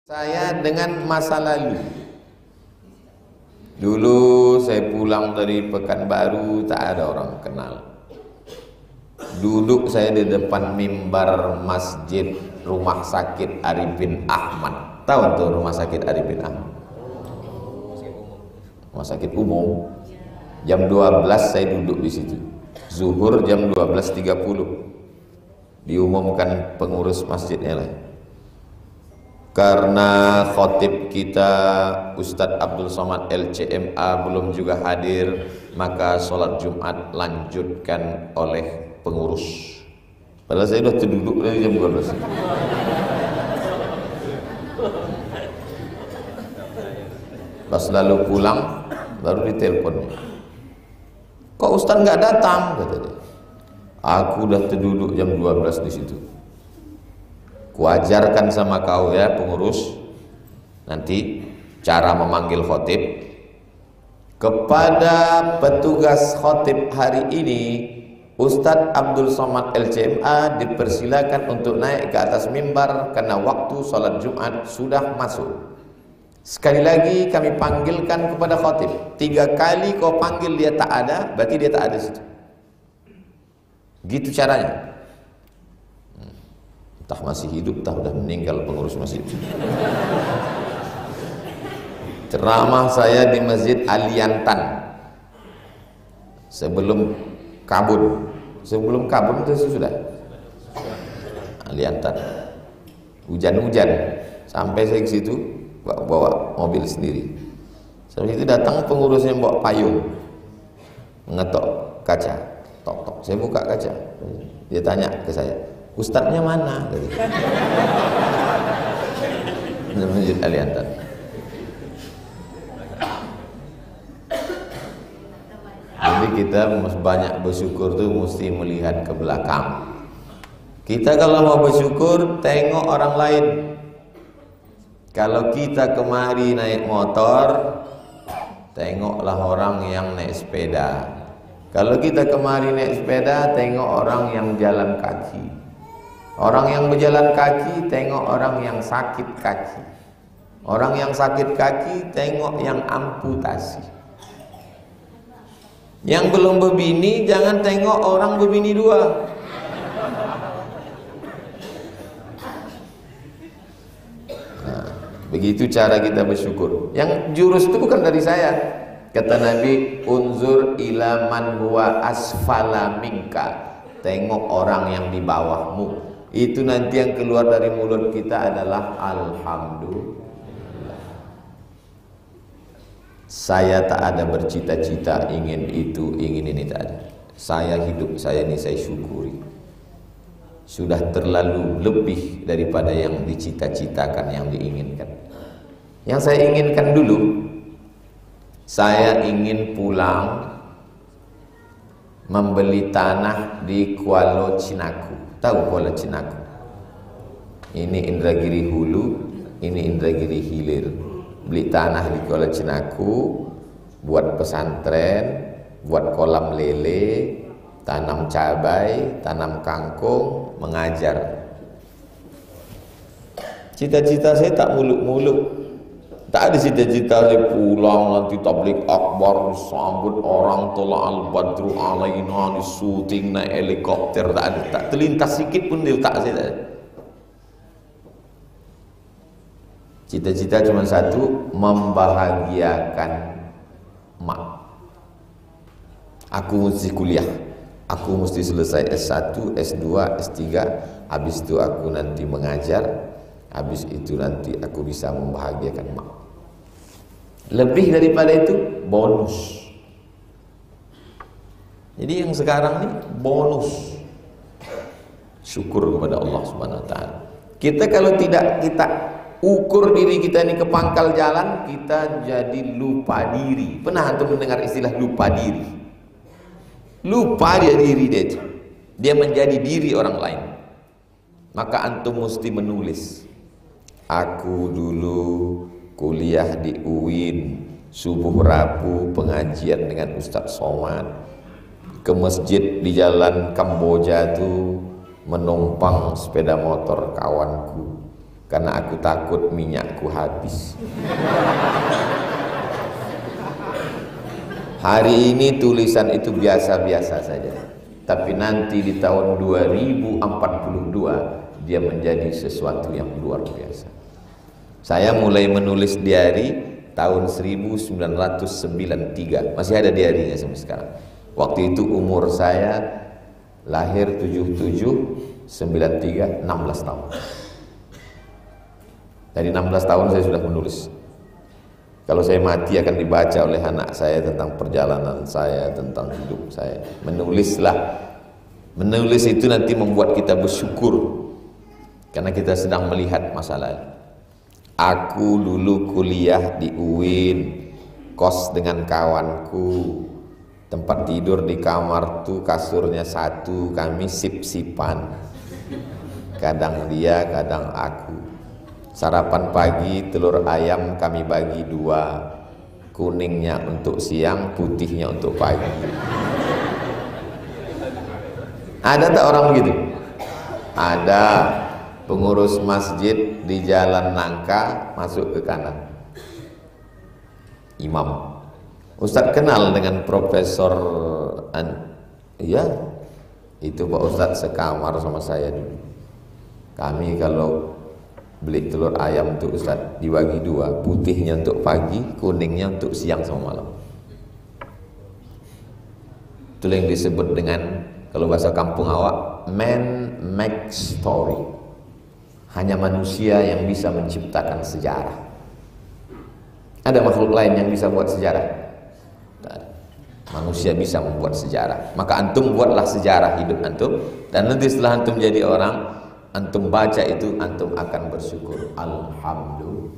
Saya dengan masa lalu. Dulu saya pulang dari Pekanbaru, tak ada orang kenal. Duduk saya di depan mimbar masjid Rumah Sakit Arifin Ahmad. Tahu tuh Rumah Sakit Arifin Ahmad? Rumah sakit umum. Jam 12 saya duduk di situ. Zuhur jam 12.30. Diumumkan pengurus masjidnya lah. Karena khotib kita Ustadz Abdul Somad LCMA belum juga hadir, maka sholat Jumat lanjutkan oleh pengurus. Padahal saya sudah terduduk dari jam 12. Pas lalu pulang baru ditelepon. Kok Ustadz nggak datang? Kata dia. Aku udah terduduk jam 12 di situ. Kuajarkan sama kau ya pengurus, nanti cara memanggil khotib. Kepada petugas khotib hari ini, Ustadz Abdul Somad LCMA dipersilakan untuk naik ke atas mimbar karena waktu sholat Jumat sudah masuk. Sekali lagi kami panggilkan kepada khotib. 3 kali kau panggil dia tak ada, berarti dia tak ada situ. Gitu caranya. Entah masih hidup, entah sudah meninggal pengurus masjid. Ceramah saya di Masjid Aliantan sebelum kabur. Sebelum kabur itu sudah Aliantan. Hujan-hujan sampai saya ke situ bawa mobil sendiri. Sampai itu datang pengurusnya bawa payung, mengetok kaca, tok-tok. Saya buka kaca. Dia tanya ke saya, Ustadznya mana? Di Masjid Aliantan. Jadi kita banyak bersyukur tuh mesti melihat ke belakang. Kita kalau mau bersyukur tengok orang lain. Kalau kita kemari naik motor, tengoklah orang yang naik sepeda. Kalau kita kemari naik sepeda, tengok orang yang jalan kaki. Orang yang berjalan kaki tengok orang yang sakit kaki. Orang yang sakit kaki tengok yang amputasi. Yang belum berbini jangan tengok orang berbini 2. Nah, begitu cara kita bersyukur. Yang jurus itu bukan dari saya. Kata Nabi, unzur ila man huwa asfala minka. Tengok orang yang di bawahmu. Itu nanti yang keluar dari mulut kita adalah alhamdulillah. Saya tak ada bercita-cita ingin itu, ingin ini, tak ada. Saya hidup saya ini saya syukuri. Sudah terlalu lebih daripada yang dicita-citakan, yang diinginkan. Yang saya inginkan dulu, saya ingin pulang membeli tanah di Kuala Cinaku. Tahu Kuala Cinaku? Ini Indragiri Hulu, ini Indragiri Hilir. Beli tanah di Kuala Cinaku, buat pesantren, buat kolam lele, tanam cabai, tanam kangkung, mengajar. Cita-cita saya tak muluk-muluk. Tak ada cita-cita saya pulang nanti tabligh akbar, disambut orang tolak al-badru alaina, di syuting naik helikopter, tak ada. Tak terlintas sikit pun dia tak saya. Cita-cita cuma satu, membahagiakan mak. Aku mesti kuliah. Aku mesti selesai S1, S2, S3. Habis itu aku nanti mengajar. Habis itu nanti aku bisa membahagiakan mak. Lebih daripada itu bonus. Jadi yang sekarang ini bonus. Syukur kepada Allah Subhanahu wa taala. Kita kalau tidak kita ukur diri kita ini ke pangkal jalan, kita jadi lupa diri. Pernah antum mendengar istilah lupa diri? Lupa dia diri dia itu. Dia menjadi diri orang lain. Maka antum mesti menulis. Aku dulu kuliah di UIN, subuh Rabu pengajian dengan Ustadz Somad. Ke masjid di jalan Kamboja itu menumpang sepeda motor kawanku. karena aku takut minyakku habis. Hari ini tulisan itu biasa-biasa saja, tapi nanti di tahun 2042 dia menjadi sesuatu yang luar biasa. Saya mulai menulis diari tahun 1993, masih ada diarinya sampai sekarang. Waktu itu umur saya lahir 77, 93, 16 tahun. Dari 16 tahun saya sudah menulis. Kalau saya mati akan dibaca oleh anak saya tentang perjalanan saya, tentang hidup saya. Menulislah. Menulis itu nanti membuat kita bersyukur karena kita sedang melihat masa lalu. Aku dulu kuliah di UIN, kos dengan kawanku, tempat tidur di kamar tuh kasurnya satu, kami sip-sipan. Kadang dia, kadang aku. Sarapan pagi telur ayam kami bagi 2, kuningnya untuk siang, putihnya untuk pagi. Ada tak orang begitu? Ada. Pengurus masjid di Jalan Nangka masuk ke kanan, imam. Ustadz kenal dengan Profesor iya, itu Pak Ustadz sekamar sama saya dulu. Kami kalau beli telur ayam untuk Ustadz dibagi 2, putihnya untuk pagi, kuningnya untuk siang sama malam. Itu yang disebut dengan, kalau bahasa kampung awak, man make story. Hanya manusia yang bisa menciptakan sejarah. Ada makhluk lain yang bisa buat sejarah? Manusia bisa membuat sejarah. Maka antum buatlah sejarah hidup antum, dan nanti setelah antum jadi orang, antum baca itu, antum akan bersyukur. Alhamdulillah.